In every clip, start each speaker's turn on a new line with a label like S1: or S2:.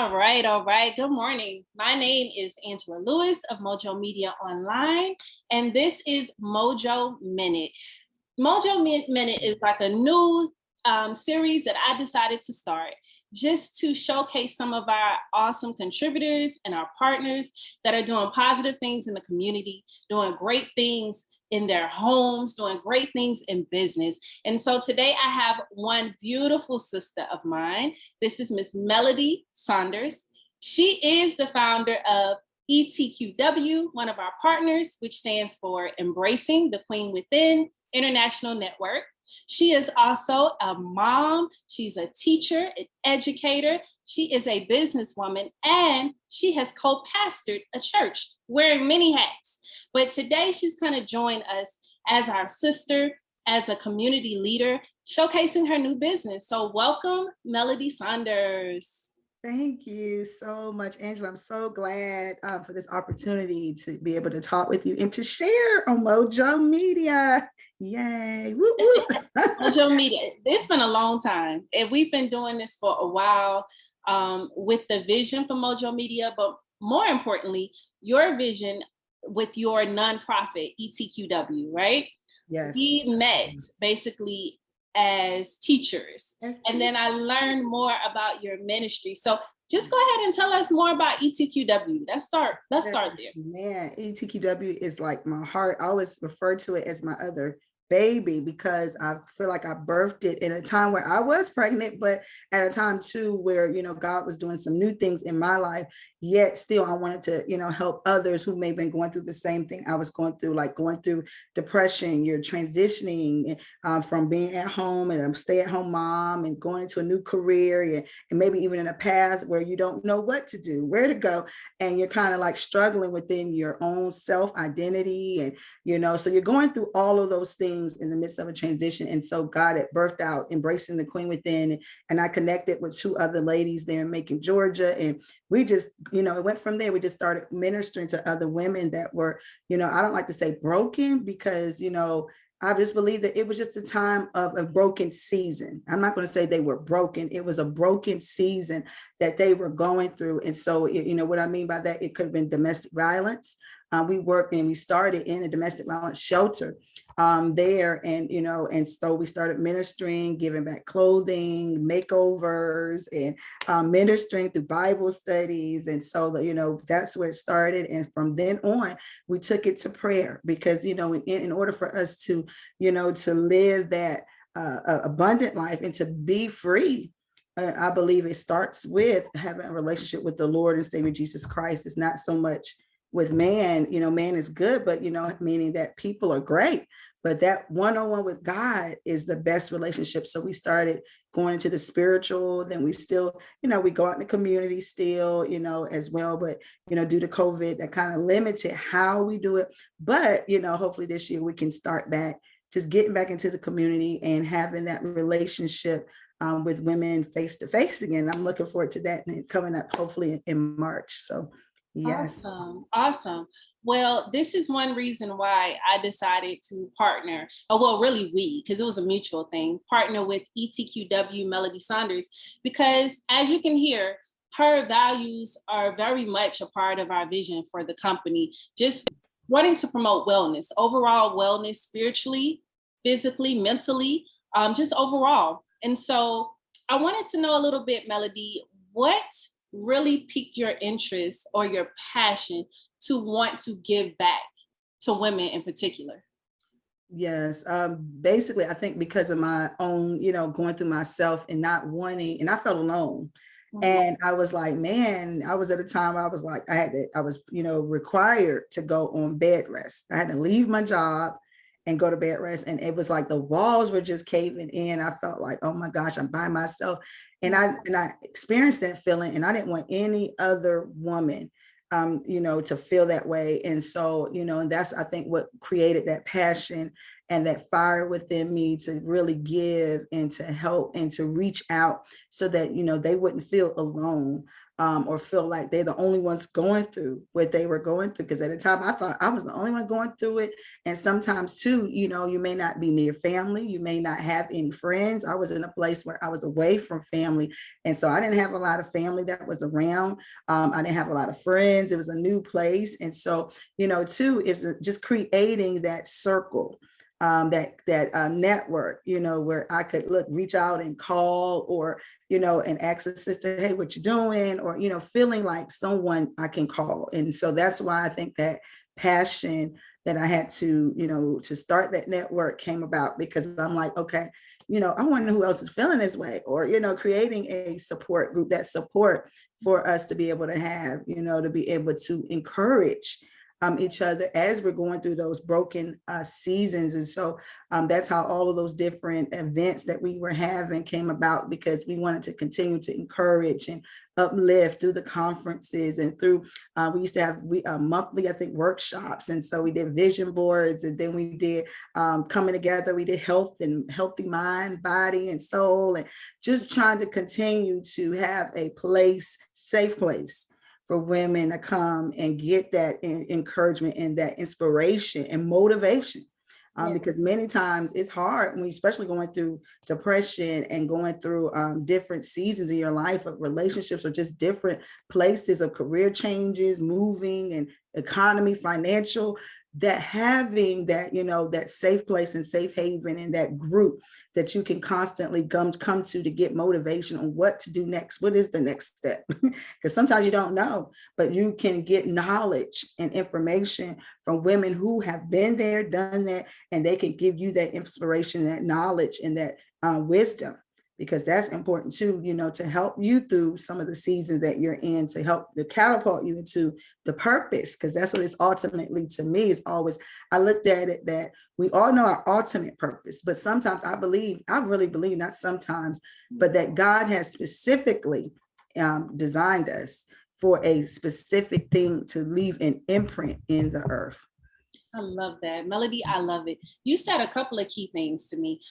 S1: All right, all right. Good morning. My name is Angela Lewis of Mojo Media Online, and this is Mojo Minute. Minute is like a new series that I decided to start just to showcase some of our awesome contributors and our partners that are doing positive things in the community, doing great things in their homes, doing great things in business. And so today I have one beautiful sister of mine. This is Miss Melody Saunders. She is the founder of Etqw, one of our partners, which stands for Embracing the Queen Within International Network. She is also a mom. She's a teacher, an educator. She is a businesswoman, and she has co-pastored a church, wearing many hats. But today she's going to join us as our sister, as a community leader, showcasing her new business. So welcome, Melody Saunders.
S2: Thank you so much, Angela. I'm so glad for this opportunity to be able to talk with you and to share on Mojo Media. Yay. Woo, woo.
S1: Mojo Media. It's been a long time, and we've been doing this for a while with the vision for Mojo Media, but more importantly, your vision with your nonprofit, Etqw, right?
S2: Yes.
S1: We met basically as teachers. And then I learned more about your ministry. So just go ahead and tell us more about Etqw. Let's start there.
S2: Man, Etqw is like my heart. I always refer to it as my other baby because I feel like I birthed it in a time where I was pregnant, but at a time too where, God was doing some new things in my life, yet still I wanted to, help others who may have been going through the same thing I was going through, like going through depression. You're transitioning from being at home and a stay-at-home mom and going into a new career and maybe even in a path where you don't know what to do, where to go. And you're kind of like struggling within your own self-identity. And, so you're going through all of those things in the midst of a transition. And so God had birthed out Embracing the Queen Within. And I connected with two other ladies there in Macon, Georgia. And we just, it went from there. We just started ministering to other women that were, I don't like to say broken because, I just believe that it was just a time of a broken season. I'm not going to say they were broken. It was a broken season that they were going through. And so, what I mean by that, it could have been domestic violence. We worked and we started in a domestic violence shelter there. And, and so we started ministering, giving back clothing, makeovers, and ministering through Bible studies. And so, that's where it started. And from then on, we took it to prayer because, in order for us to, to live that abundant life and to be free, I believe it starts with having a relationship with the Lord and Savior Jesus Christ. It's not so much with man, man is good, but, meaning that people are great, but that one-on-one with God is the best relationship. So we started going into the spiritual, then we still, we go out in the community still, as well, but, due to COVID, that kind of limited how we do it. But, hopefully this year we can start back, just getting back into the community and having that relationship with women face to face again. I'm looking forward to that coming up hopefully in March. So yes.
S1: Awesome. Well, this is one reason why I decided to partner, really because it was a mutual thing, partner with Etqw Melody Saunders, because as you can hear, her values are very much a part of our vision for the company, just wanting to promote wellness, overall wellness, spiritually, physically, mentally, just overall. And so I wanted to know a little bit, Melody, what really piqued your interest or your passion to want to give back to women in particular?
S2: Yes. Basically, I think because of my own, going through myself and not wanting, and I felt alone. Mm-hmm. And I was like, man, I was at a time I was like, I was, required to go on bed rest. I had to leave my job and go to bed rest. And it was like the walls were just caving in. I felt like, oh my gosh, I'm by myself. And I experienced that feeling, and I didn't want any other woman, to feel that way. And so, and that's, I think, what created that passion and that fire within me to really give and to help and to reach out so that, they wouldn't feel alone. or feel like they're the only ones going through what they were going through. Because at the time I thought I was the only one going through it. And sometimes too, you know, you may not be near family, you may not have any friends. I was in a place where I was away from family. And so I didn't have a lot of family that was around. I didn't have a lot of friends. It was a new place. And so, you know, too, is just creating that circle, that network, you know, where I could reach out and call, or, you know, and ask a sister, hey, what you doing? Or, you know, feeling like someone I can call. And so that's why I think that passion that I had to, you know, to start that network came about, because I'm like, okay, you know, I wonder who else is feeling this way, or, you know, creating a support group, that support for us to be able to have, you know, to be able to encourage each other as we're going through those broken seasons. And so that's how all of those different events that we were having came about, because we wanted to continue to encourage and uplift through the conferences, and through we used to have monthly, I think, workshops. And so we did vision boards, and then we did coming together, we did health and healthy mind, body, and soul, and just trying to continue to have a place, safe place for women to come and get that encouragement and that inspiration and motivation. Because many times it's hard when you're especially going through depression and going through different seasons in your life of relationships, or just different places of career changes, moving, and economy, financial, that having that, you know, that safe place and safe haven, and that group that you can constantly come to get motivation on what to do next. What is the next step? Because sometimes you don't know, but you can get knowledge and information from women who have been there, done that, and they can give you that inspiration, that knowledge, and that wisdom, because that's important too, you know, to help you through some of the seasons that you're in, to help to catapult you into the purpose. Because that's what it's ultimately, to me, is always, I looked at it that we all know our ultimate purpose, but sometimes I really believe, not sometimes, but that God has specifically designed us for a specific thing, to leave an imprint in the earth.
S1: I love that. Melody, I love it. You said a couple of key things to me.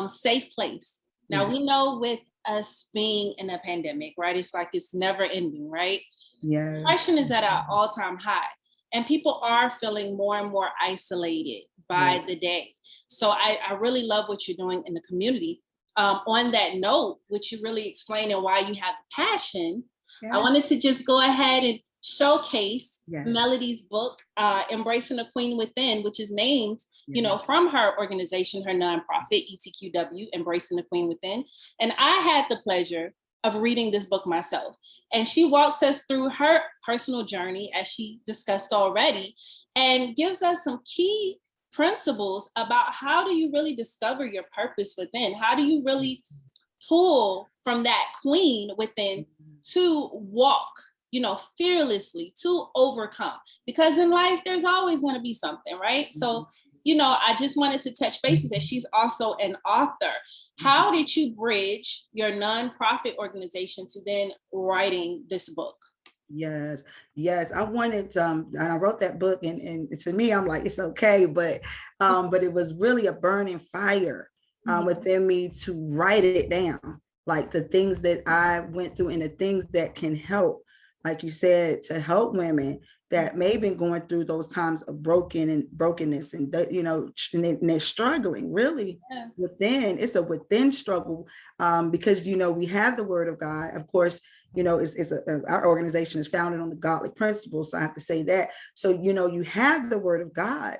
S1: Safe place. Now, we know with us being in a pandemic, right? It's like it's never ending, right?
S2: Yeah.
S1: Depression is at an all-time high, and people are feeling more and more isolated by the day. So I really love what you're doing in the community. On that note, which you really explaining why you have passion, I wanted to just go ahead and showcase Melody's book, Embracing the Queen Within, which is named, you know, from her organization, her nonprofit, Etqw, Embracing the Queen Within. And I had the pleasure of reading this book myself. And she walks us through her personal journey, as she discussed already, and gives us some key principles about how do you really discover your purpose within? How do you really pull from that queen within to walk, you know, fearlessly, to overcome? Because in life, there's always going to be something, right? So, you know, I just wanted to touch bases that she's also an author. How did you bridge your nonprofit organization to then writing this book?
S2: Yes. I wanted, and I wrote that book, and to me, I'm like, it's okay, but it was really a burning fire within me to write it down, like the things that I went through, and the things that can help, like you said, to help women that may have been going through those times of brokenness, and you know, and they're struggling really within. It's a within struggle, because, you know, we have the word of God, of course. You know, our organization is founded on the godly principles. So I have to say that. So, you know, you have the word of God,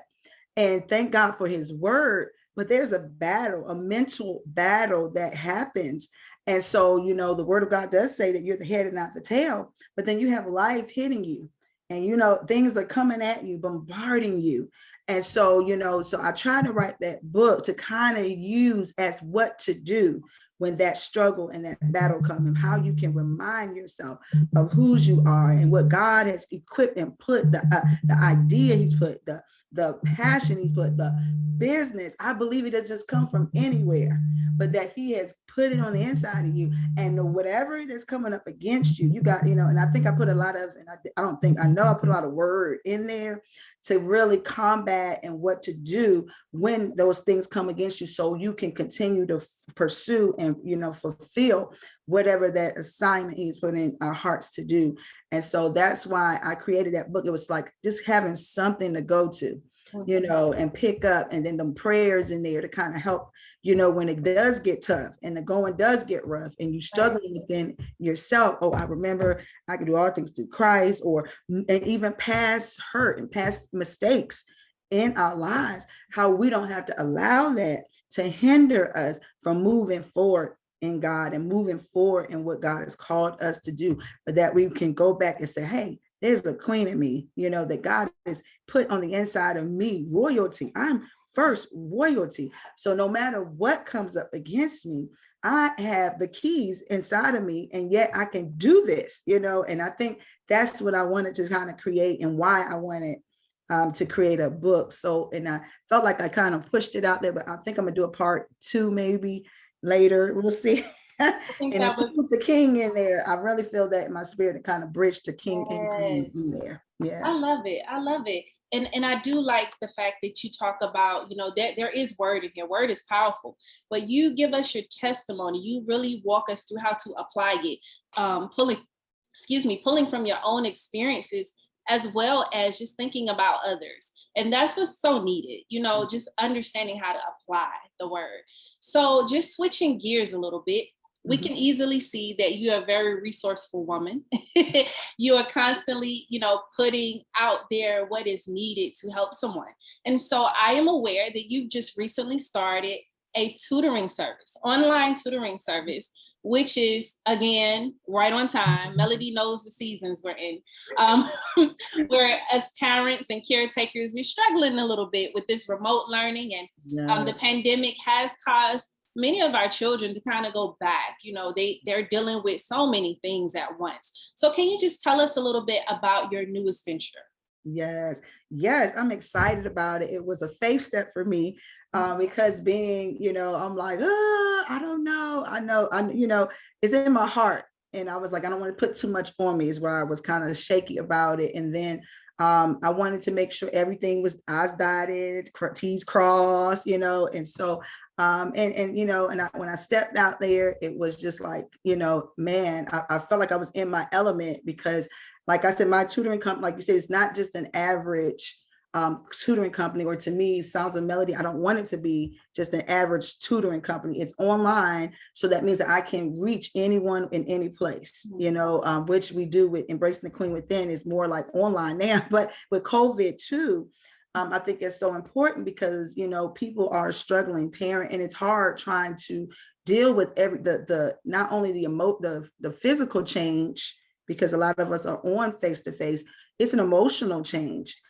S2: and thank God for his word, but there's a battle, a mental battle that happens. And so, you know, the word of God does say that you're the head and not the tail, but then you have life hitting you, and, you know, things are coming at you, bombarding you. And so, you know, so I try to write that book to kind of use as what to do when that struggle and that battle comes, and how you can remind yourself of whose you are and what God has equipped and put, the idea he's put, the passion he's put, the business. I believe it doesn't just come from anywhere, but that he has put it on the inside of you, and whatever that's coming up against you, you got, and I think I put a lot of, and I don't think, I know I put a lot of word in there to really combat and what to do when those things come against you, so you can continue to pursue and, fulfill whatever that assignment he's put in our hearts to do. And so that's why I created that book. It was like just having something to go to, and pick up, and then them prayers in there to kind of help, when it does get tough and the going does get rough and you struggling within yourself. Oh, I remember I can do all things through Christ, and even past hurt and past mistakes in our lives, how we don't have to allow that to hinder us from moving forward in God and moving forward in what God has called us to do, but that we can go back and say, hey, there's a queen in me, that God has put on the inside of me, royalty. I'm first royalty. So no matter what comes up against me, I have the keys inside of me, and yet I can do this, and I think that's what I wanted to kind of create, and why I wanted to create a book. So, and I felt like I kind of pushed it out there, but I think I'm gonna do a part 2 maybe later. We'll see. And I put the king in there. I really feel that in my spirit to kind of bridge the king and queen in there. Yeah.
S1: I love it. I love it. And I do like the fact that you talk about, that there is word in here. Word is powerful, but you give us your testimony. You really walk us through how to apply it, pulling from your own experiences, as well as just thinking about others. And that's what's so needed, just understanding how to apply the word. So just switching gears a little bit, we can easily see that you're a very resourceful woman. You are constantly, putting out there what is needed to help someone. And so I am aware that you've just recently started a tutoring service, online tutoring service, which is, again, right on time. Melody knows the seasons we're in. Where as parents and caretakers, we're struggling a little bit with this remote learning, and the pandemic has caused many of our children to kind of go back. They're dealing with so many things at once. So can you just tell us a little bit about your newest venture?
S2: Yes, I'm excited about it. It was a faith step for me, because being, I'm like, I don't know. It's in my heart. And I was like, I don't want to put too much on me, is why I was kind of shaky about it. And then I wanted to make sure everything was I's dotted, T's crossed, and so when I stepped out there, it was just like, man, I felt like I was in my element, because like I said, my tutoring company, like you said, it's not just an average tutoring company, or to me, Sounds of Melody, I don't want it to be just an average tutoring company. It's online. So that means that I can reach anyone in any place, which we do with Embracing the Queen Within is more like online now, but with COVID too. I think it's so important because, people are struggling, parent, and it's hard trying to deal with not only the physical change, because a lot of us are on face-to-face, it's an emotional change.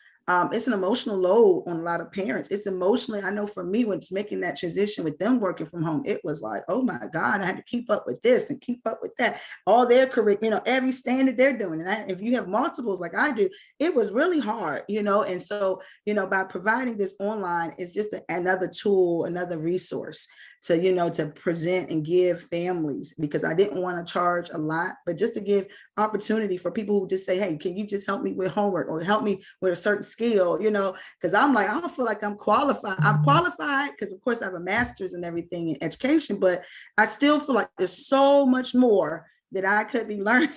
S2: It's an emotional load on a lot of parents. It's emotionally, I know for me, when it's making that transition with them working from home, it was like, oh my God, I had to keep up with this and keep up with that. All their curriculum, every standard they're doing. And if you have multiples like I do, it was really hard, and so, by providing this online, it's just another tool, another resource to, to present and give families, because I didn't want to charge a lot, but just to give opportunity for people who just say, hey, can you just help me with homework or help me with a certain skill, because I'm like, I don't feel like I'm qualified. I'm qualified because of course I have a master's and everything in education, but I still feel like there's so much more that I could be learning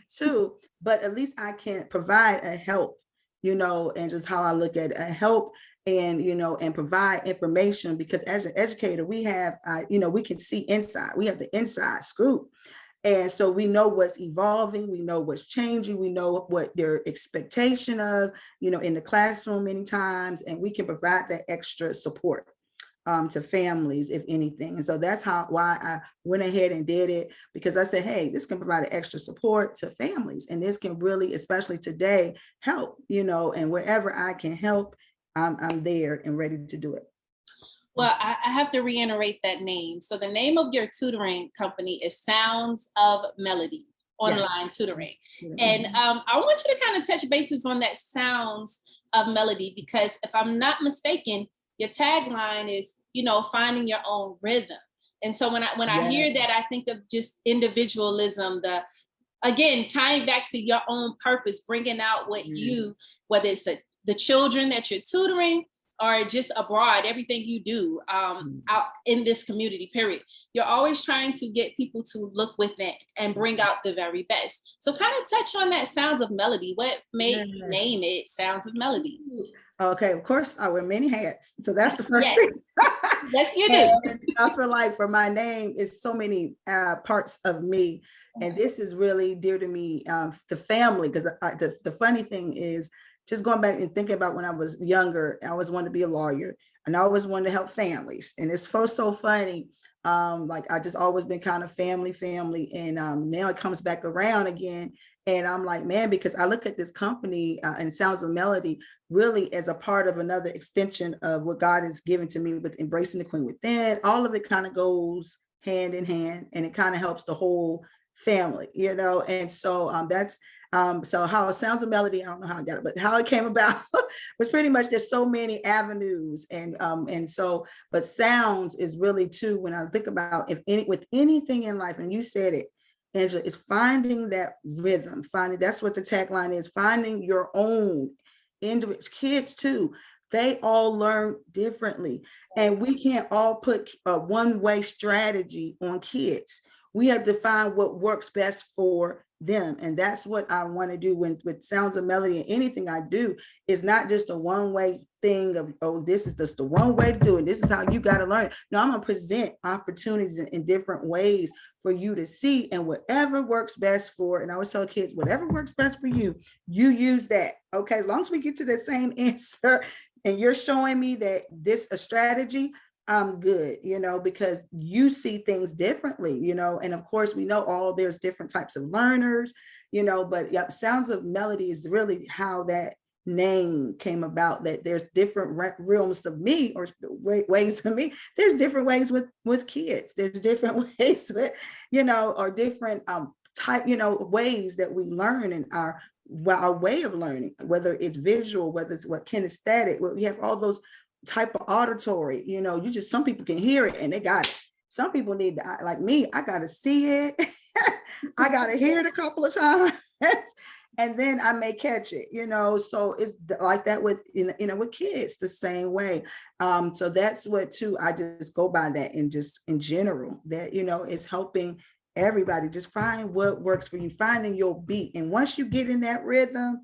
S2: too, but at least I can provide a help, and just how I look at it, a help, and and provide information, because as an educator we have we can see inside, we have the inside scoop, and so we know what's evolving, we know what's changing, we know what their expectation of in the classroom many times, and we can provide that extra support to families, if anything. And so that's why I went ahead and did it, because I said, hey, this can provide an extra support to families, and this can really, especially today, help, and wherever I can help, I'm there and ready to do it.
S1: Well, I have to reiterate that name. So the name of your tutoring company is Sounds of Melody Online Tutoring. And I want you to kind of touch bases on that Sounds of Melody, because if I'm not mistaken, your tagline is, finding your own rhythm. And so when I hear that, I think of just individualism, again, tying back to your own purpose, bringing out what you, whether it's the children that you're tutoring or just abroad, everything you do out in this community, period. You're always trying to get people to look within and bring out the very best. So kind of touch on that Sounds of Melody. What made you name it Sounds of Melody?
S2: Okay, of course, I wear many hats. So that's the first thing.
S1: Yes, you do.
S2: I feel like for my name, it's so many parts of me. And this is really dear to me, the family, because the funny thing is, just going back and thinking about when I was younger, I always wanted to be a lawyer and I always wanted to help families. And it's so funny. Like I just always been kind of family. And now it comes back around again. And I'm like, man, because I look at this company and Sounds of Melody really as a part of another extension of what God has given to me with embracing the Queen within. All of it kind of goes hand in hand, and it kind of helps the whole family, you know. And so that's so how Sounds of Melody, I don't know how I got it, but how it came about was pretty much there's so many avenues. And so, but sounds is really too, when I think about with anything in life, and you said it, Angela, is finding that rhythm, that's what the tagline is, finding your own individual. Kids too, they all learn differently, and we can't all put a one-way strategy on kids. We have to find what works best for them. And that's what I want to do with Sounds of Melody. And anything I do is not just a one-way thing of, oh, this is just the one way to do it, this is how you got to learn it. No, I'm going to present opportunities in different ways for you to see, and whatever works best for, and I always tell kids, whatever works best for you, you use that. Okay, as long as we get to that same answer and you're showing me that this a strategy, I'm good, you know, because you see things differently, you know. And of course, we know there's different types of learners, you know, but yep, Sounds of Melody is really how that name came about, that there's different realms of me, or ways of me. There's different ways with kids. There's different ways with, you know, or different type, you know, ways that we learn in our way of learning, whether it's visual, whether it's kinesthetic, we have all those type of auditory, you know. You just, some people can hear it and they got it. Some people need to, like me, I got to see it. I got to hear it a couple of times and then I may catch it, you know. So it's like that with, you know, with kids the same way. So that's what too, I just go by that, and just in general, that, you know, it's helping everybody just find what works for you, finding your beat. And once you get in that rhythm,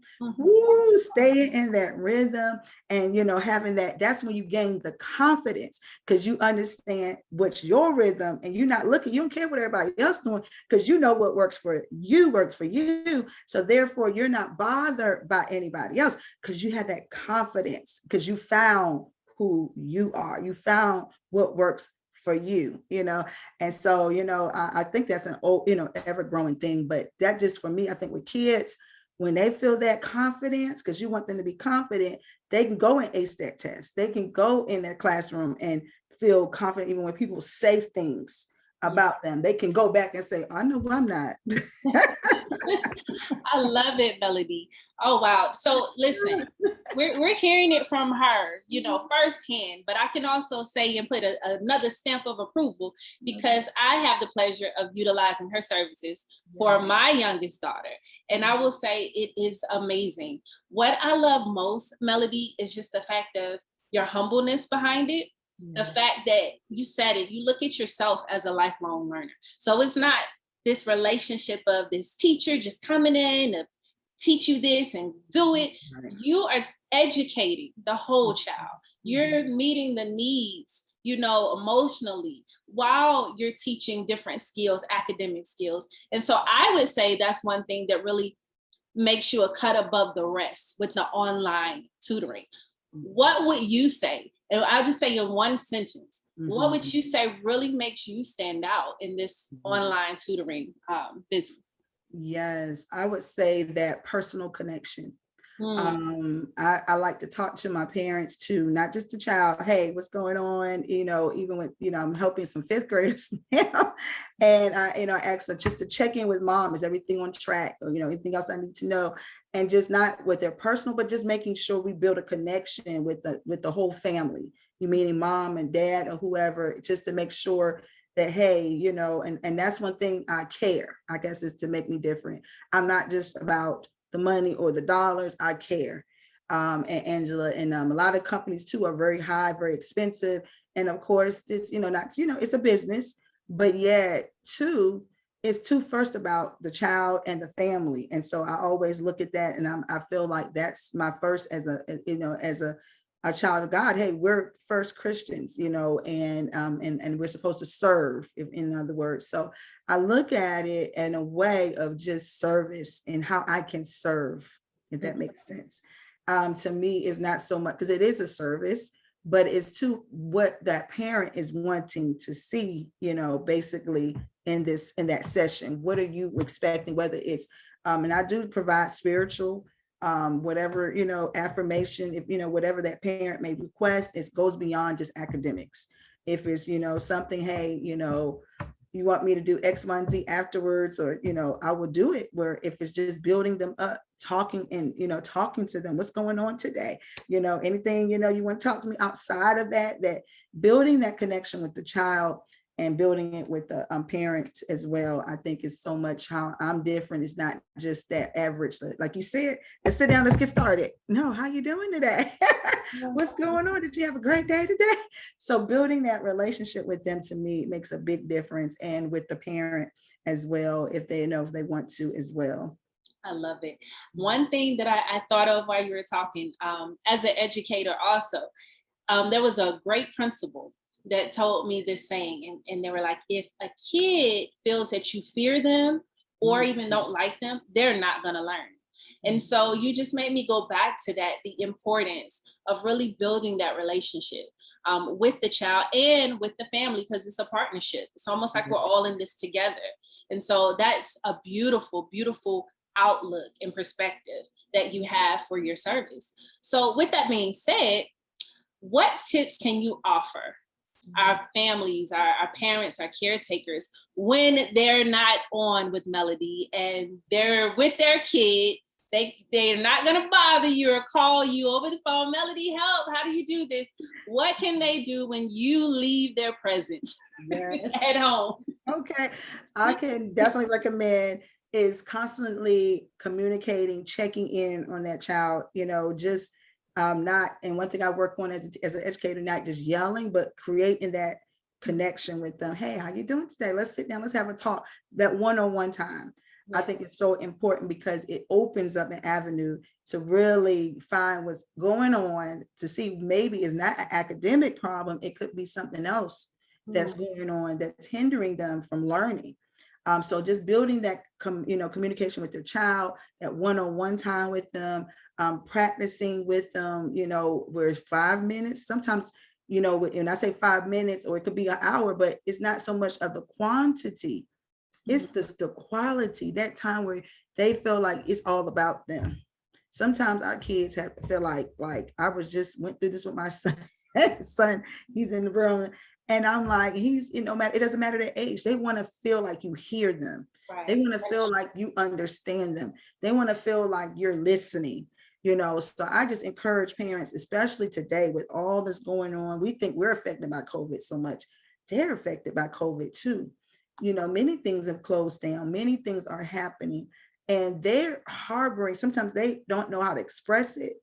S2: stay in that rhythm, and, you know, having that's when you gain the confidence, because you understand what's your rhythm, and you're not looking, you don't care what everybody else doing, because you know what works for you. So therefore you're not bothered by anybody else, because you have that confidence, because you found who you are, you found what works for you, you know. And so, you know, I think that's an old, you know, ever growing thing. But that just, for me, I think with kids, when they feel that confidence, because you want them to be confident, they can go and ace that test. They can go in their classroom and feel confident, even when people say things about them. They can go back and say, I know I'm not.
S1: I love it, Melody. Oh, wow. So listen, we're hearing it from her, you know, firsthand, but I can also say and put another stamp of approval, because I have the pleasure of utilizing her services for my youngest daughter. And I will say it is amazing. What I love most, Melody, is just the fact of your humbleness behind it. The fact that you said it, you look at yourself as a lifelong learner. So it's not this relationship of this teacher just coming in to teach you this and do it. You are educating the whole child. You're meeting the needs, you know, emotionally, while you're teaching different skills, academic skills. And so I would say that's one thing that really makes you a cut above the rest with the online tutoring. What would you say? And I'll just say in one sentence, what would you say really makes you stand out in this online tutoring business?
S2: Yes, I would say that personal connection. I like to talk to my parents too, not just the child. Hey, what's going on? You know, even with, you know, I'm helping some fifth graders now, and I, you know, ask them just to check in with mom. Is everything on track? Or, you know, anything else I need to know? And just not with their personal, but just making sure we build a connection with the whole family. You meaning mom and dad or whoever, just to make sure that, hey, you know, and that's one thing I care, I guess, is to make me different. I'm not just about the money or the dollars, I care. And Angela, and a lot of companies too are very high, very expensive. And of course, this, you know, not, you know, it's a business, but yet too, it's too first about the child and the family. And so I always look at that, and I feel like that's my first as a, you know, as a child of God. Hey, we're first Christians, you know, and we're supposed to serve, if, in other words. So I look at it in a way of just service and how I can serve, if that makes sense. To me, is not so much because it is a service, but it's to what that parent is wanting to see, you know, basically in this, in that session. What are you expecting? Whether it's and I do provide spiritual, whatever, you know, affirmation, if, you know, whatever that parent may request, it goes beyond just academics. If it's, you know, something, hey, you know, you want me to do X, Y, and Z afterwards, or, you know, I will do it. Where if it's just building them up, talking, and, you know, talking to them, what's going on today, you know, anything, you know, you want to talk to me outside of that, that building that connection with the child and building it with the parent as well. I think is so much how I'm different. It's not just that average, like you said, let's sit down, let's get started. No, how you doing today? What's going on? Did you have a great day today? So building that relationship with them, to me, makes a big difference, and with the parent as well, if they know, if they want to as well.
S1: I love it. One thing that I thought of while you were talking, as an educator also, there was a great principal that told me this saying, and they were like, if a kid feels that you fear them or even don't like them, they're not going to learn. And so you just made me go back to that, the importance of really building that relationship with the child and with the family, because it's a partnership. It's almost like we're all in this together. And so that's a beautiful, beautiful outlook and perspective that you have for your service. So with that being said, what tips can you offer our families, our parents, our caretakers, when they're not on with Melody and they're with their kid? They're not going to bother you or call you over the phone, Melody, help, how do you do this? What can they do when you leave their presence at home?
S2: Okay, I can definitely recommend is constantly communicating, checking in on that child, you know, just not, and one thing I work on as an educator, not just yelling, but creating that connection with them. Hey, how you doing today? Let's sit down, let's have a talk. That one-on-one time, I think is so important, because it opens up an avenue to really find what's going on, to see maybe it's not an academic problem. It could be something else that's going on that's hindering them from learning. So just building that, communication with their child, that one-on-one time with them, practicing with them, you know, where 5 minutes, sometimes, you know, when I say 5 minutes, or it could be an hour, but it's not so much of the quantity, it's the quality, that time where they feel like it's all about them. Sometimes our kids have to feel like I was just went through this with my son. Son, he's in the room, and I'm like, he's, you know, it doesn't matter their age. They want to feel like you hear them. Right. They want to feel like you understand them. They want to feel like you're listening, you know. So I just encourage parents, especially today with all this going on. We think we're affected by COVID so much. They're affected by COVID too. You know, many things have closed down, many things are happening, and they're harboring, sometimes they don't know how to express it.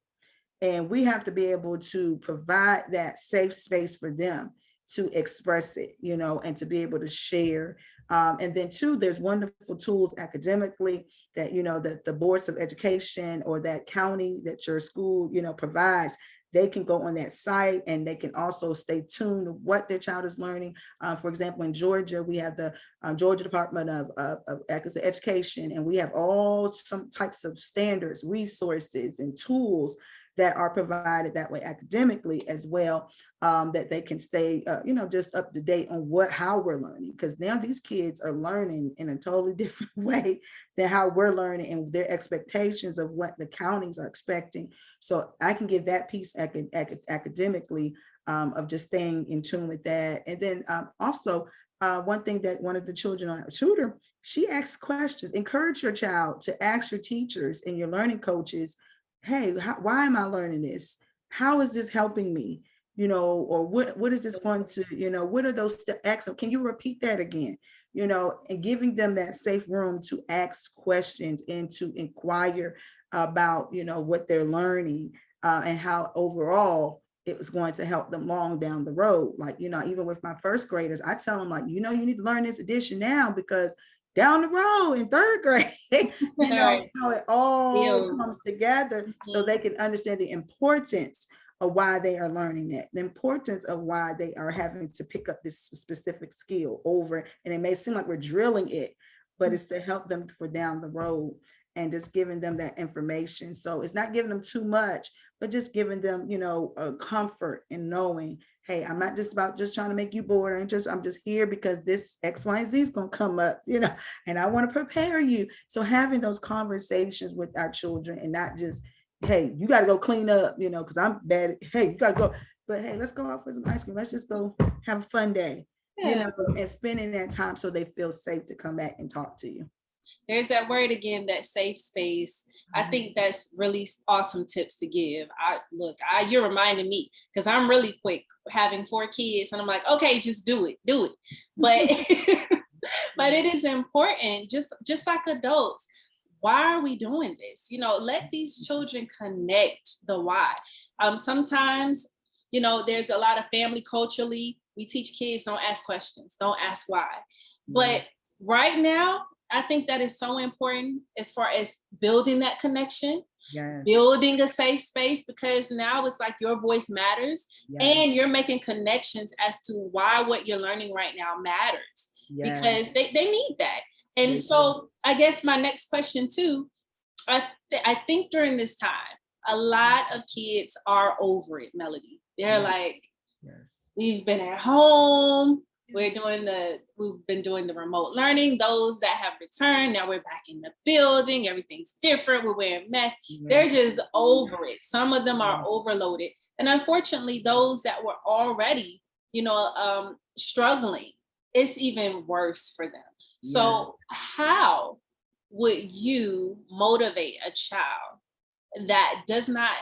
S2: And we have to be able to provide that safe space for them to express it, you know, and to be able to share. And then two, there's wonderful tools academically that, you know, that the boards of education or that county that your school, you know, provides. They can go on that site, and they can also stay tuned to what their child is learning. For example, in Georgia, we have the Georgia Department of Education, and we have all some types of standards, resources, and tools that are provided that way academically as well, that they can stay, you know, just up to date on how we're learning, because now these kids are learning in a totally different way than how we're learning, and their expectations of what the counties are expecting. So I can give that piece academically, of just staying in tune with that. And then also, one thing that one of the children on our tutor, she asks questions. Encourage your child to ask your teachers and your learning coaches, hey, why am I learning this? How is this helping me? or what is this going to, what are those steps? Can you repeat that again? And giving them that safe room to ask questions and to inquire about, what they're learning, and how overall it was going to help them long down the road. Like, even with my first graders, I tell them like, you need to learn this addition now, because down the road in third grade,
S1: Right.
S2: how it all
S1: Feels.
S2: comes together, so they can understand the importance of why they are learning that, the importance of why they are having to pick up this specific skill over. And it may seem like we're drilling it, but it's to help them for down the road, and just giving them that information. So it's not giving them too much, but just giving them, a comfort in knowing, hey, I'm not just about just trying to make you bored. I'm just here because this X, Y, and Z is going to come up, and I want to prepare you. So having those conversations with our children, and not just, hey, you got to go clean up, because I'm bad. Hey, you got to go. But hey, let's go out for some ice cream. Let's just go have a fun day,
S1: Yeah.
S2: and spending that time so they feel safe to come back and talk to you.
S1: There's that word again, that safe space. I think that's really awesome tips to give. You're reminding me, because I'm really quick having 4 kids, and I'm like, okay, just do it. But but it is important, just like adults. Why are we doing this? Let these children connect the why. Sometimes, there's a lot of family culturally, we teach kids don't ask questions, don't ask why. But right now, I think that is so important as far as building that connection, building a safe space, because now it's like your voice matters, and you're making connections as to why what you're learning right now matters, because they need that. And so I guess my next question too, I think during this time, a lot of kids are over it, Melody. They're like, we've been at home. We've been doing the remote learning. Those that have returned, now we're back in the building. Everything's different. We're wearing masks. They're just over it. Some of them are overloaded. And unfortunately, those that were already, struggling, it's even worse for them. So how would you motivate a child that does not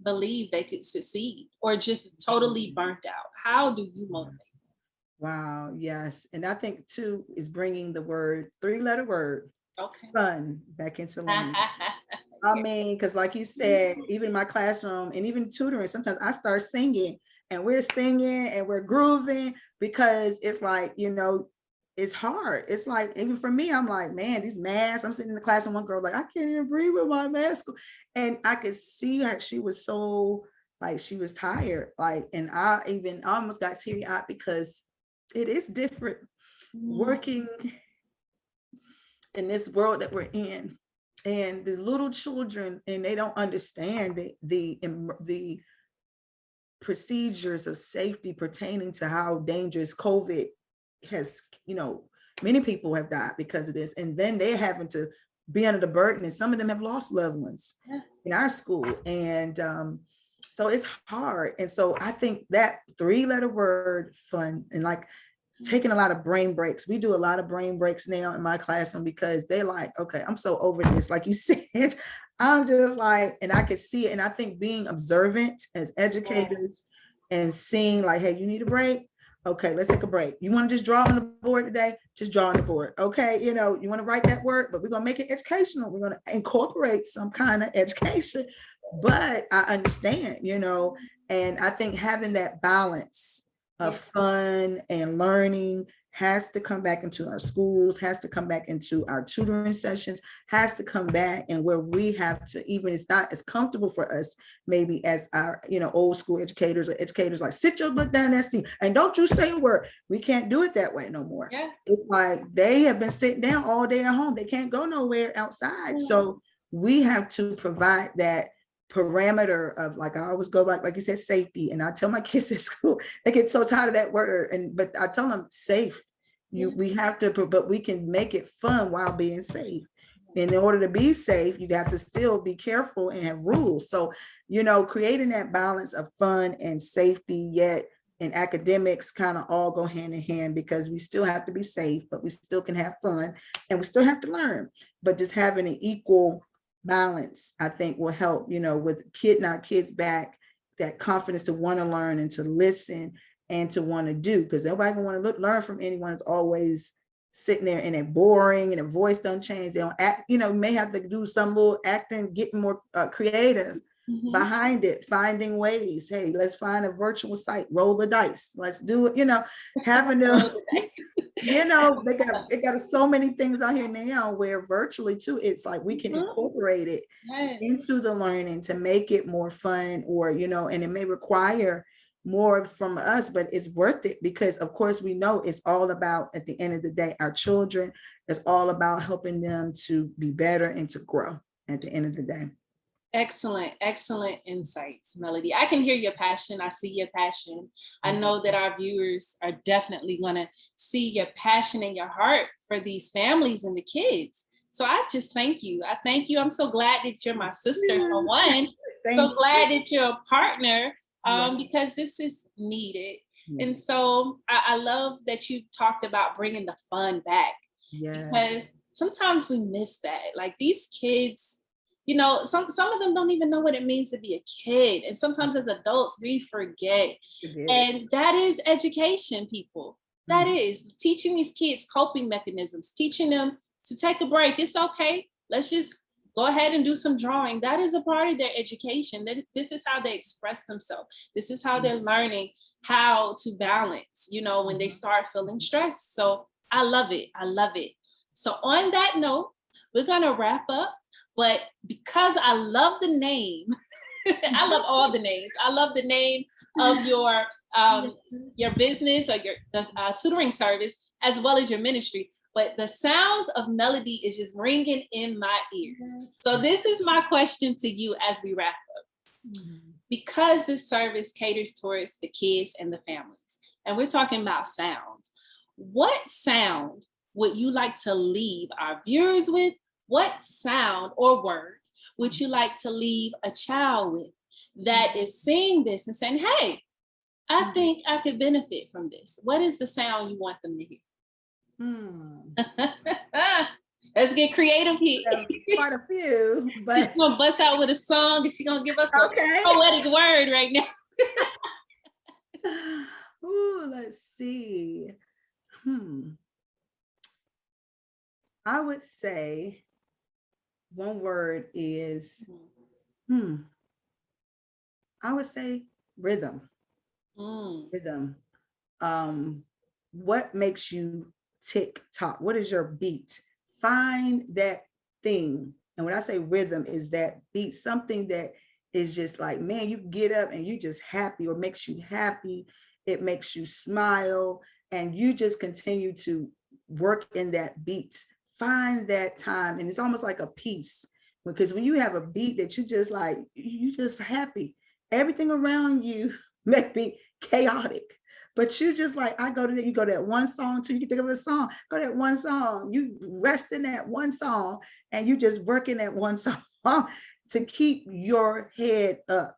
S1: believe they could succeed, or just totally burnt out? How do you motivate?
S2: Wow, yes. And I think too is bringing the 3-letter word, fun, back into learning. I mean, because like you said, even in my classroom and even tutoring, sometimes I start singing, and we're singing and we're grooving, because it's like, it's hard. It's like, even for me, I'm like, man, these masks, I'm sitting in the class and one girl like, I can't even breathe with my mask. And I could see how she was so, like, she was tired. Like, and I even almost got teary-eyed, because it is different working in this world that we're in, and the little children, and they don't understand the procedures of safety pertaining to how dangerous COVID has, many people have died because of this, and then they're having to be under the burden, and some of them have lost loved ones in our school. And so it's hard. And so I think that 3-letter word, fun, and like taking a lot of brain breaks. We do a lot of brain breaks now in my classroom, because they're like, okay, I'm so over this. Like you said, I'm just like, and I could see it. And I think being observant as educators and seeing like, hey, you need a break. Okay, let's take a break. You want to just draw on the board today? Just draw on the board. Okay, you want to write that word, but we're going to make it educational. We're going to incorporate some kind of education. But I understand, and I think having that balance of fun and learning has to come back into our schools, has to come back into our tutoring sessions, has to come back, and where we have to, even it's not as comfortable for us, maybe as our, old school educators, or educators like, sit your butt down that seat and don't you say a word. We can't do it that way no more. It's like they have been sitting down all day at home. They can't go nowhere outside. So we have to provide that parameter of, like, I always go like you said, safety. And I tell my kids at school, they get so tired of that word, but I tell them safe. We have to, but we can make it fun while being safe. In order to be safe, you have to still be careful and have rules. So, creating that balance of fun and safety, yet and academics kind of all go hand in hand, because we still have to be safe, but we still can have fun, and we still have to learn. But just having an equal balance, I think, will help, with getting our kids back that confidence to want to learn and to listen and to want to do, because nobody can want to learn from anyone. It's always sitting there and they're boring and the voice don't change. They don't act, may have to do some little acting, getting more creative behind it, finding ways. Hey, let's find a virtual site, roll the dice, let's do it, having to they got so many things out here now where virtually too, it's like we can incorporate it into the learning to make it more fun, or and it may require more from us, but it's worth it, because of course we know it's all about, at the end of the day, our children. It's all about helping them to be better and to grow at the end of the day.
S1: Excellent insights, Melody. I can hear your passion. I see your passion. I know that our viewers are definitely going to see your passion and your heart for these families and the kids. So I just thank you. I thank you. I'm so glad that you're my sister, for one. So glad that you're a partner, because this is needed. And so I love that you talked about bringing the fun back, because sometimes we miss that. Like these kids, some of them don't even know what it means to be a kid. And sometimes as adults, we forget. And that is education, people. That is teaching these kids coping mechanisms, teaching them to take a break. It's okay. Let's just go ahead and do some drawing. That is a part of their education. This is how they express themselves. This is how they're learning how to balance, when they start feeling stressed. So I love it. I love it. So on that note, we're going to wrap up. But because I love the name, I love all the names. I love the name of your business or your tutoring service, as well as your ministry. But the sounds of Melody is just ringing in my ears. So this is my question to you as we wrap up. Because this service caters towards the kids and the families, and we're talking about sound, what sound would you like to leave our viewers with? What sound or word would you like to leave a child with that is seeing this and saying, hey, I think I could benefit from this? What is the sound you want them to hear? Let's get creative here.
S2: Quite a few, but
S1: she's gonna bust out with a song and she's gonna give us a poetic word right now.
S2: Ooh, let's see. I would say one word is, I would say rhythm. Rhythm. What makes you tick tock? What is your beat? Find that thing. And when I say rhythm, is that beat, something that is just like, man, you get up and you just happy, or makes you happy. It makes you smile, and you just continue to work in that beat. Find that time. And it's almost like a piece, because when you have a beat that you just like, you just happy, everything around you may be chaotic, but you just like, I go to that, you go to that one song too, you can think of a song, go to that one song, you rest in that one song, and you just work in that one song to keep your head up,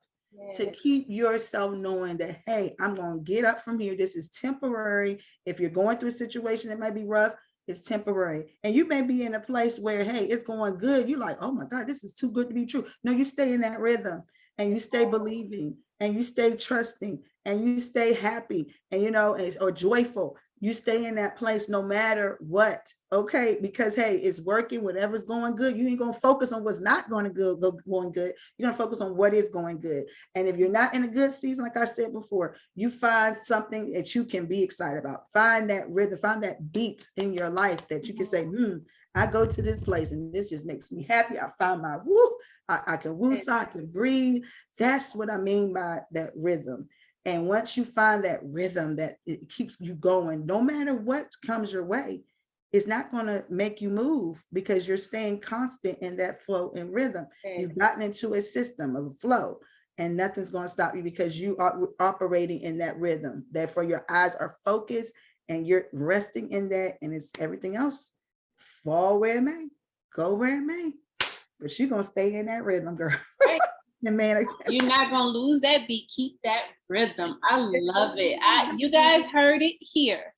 S2: to keep yourself knowing that, hey, I'm going to get up from here. This is temporary. If you're going through a situation that might be rough, it's temporary. And you may be in a place where, hey, it's going good. You're like, oh my God, this is too good to be true. No, you stay in that rhythm, and you stay believing, and you stay trusting, and you stay happy, and or joyful. You stay in that place no matter what, okay? Because hey, it's working, whatever's going good. You ain't gonna focus on what's not going to going good. You're gonna focus on what is going good. And if you're not in a good season, like I said before, you find something that you can be excited about. Find that rhythm, find that beat in your life that you can say, I go to this place and this just makes me happy. I found my woo, I can woo, so I can breathe. That's what I mean by that rhythm. And once you find that rhythm, that it keeps you going, no matter what comes your way, it's not going to make you move, because you're staying constant in that flow and rhythm. You've gotten into a system of flow, and nothing's going to stop you, because you are operating in that rhythm. Therefore, your eyes are focused and you're resting in that, and it's everything else fall where it may, go where it may, but you're going to stay in that rhythm, girl.
S1: Right.
S2: And man,
S1: you're not gonna lose that beat. Keep that rhythm. I love it. You guys heard it here.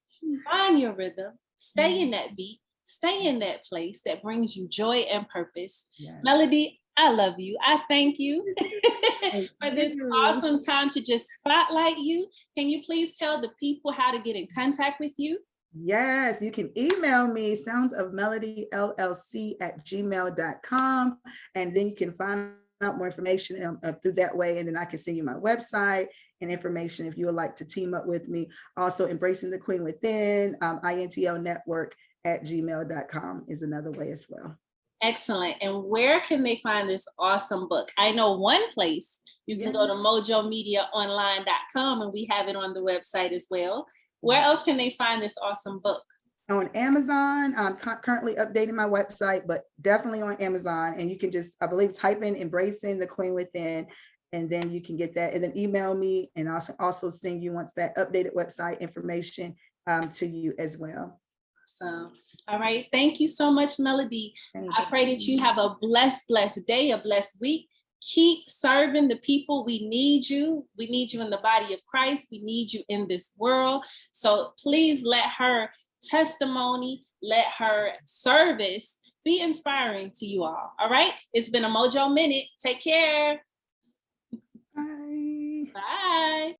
S1: Find your rhythm. Stay in that beat. Stay in that place that brings you joy and purpose. Melody, I love you. I thank you.
S2: Thank
S1: for this
S2: you.
S1: awesome time to just spotlight you. Can you please tell the people how to get in contact with you?
S2: Yes, you can email me soundsofmelodyllc@gmail.com, and then you can find out more information through that way, and then I can send you my website and information if you would like to team up with me. Also, Embracing the Queen Within, INTL Network @gmail.com is another way as well.
S1: Excellent. And where can they find this awesome book? I know one place. You can go to mojomediaonline.com, and we have it on the website as well. Where else can they find this awesome book?
S2: On Amazon. I'm currently updating my website, but definitely on Amazon. And you can just, I believe, type in Embracing the Queen Within, and then you can get that. And then email me, and also send you once that updated website information to you as well.
S1: So, all right. Thank you so much, Melody.
S2: Thank
S1: I pray that you have a blessed day, a blessed week. Keep serving the people. We need you. We need you in the body of Christ. We need you in this world. So please let her testimony, let her service be inspiring to you all. All right. It's been a Mojo Minute. Take care.
S2: Bye.
S1: Bye.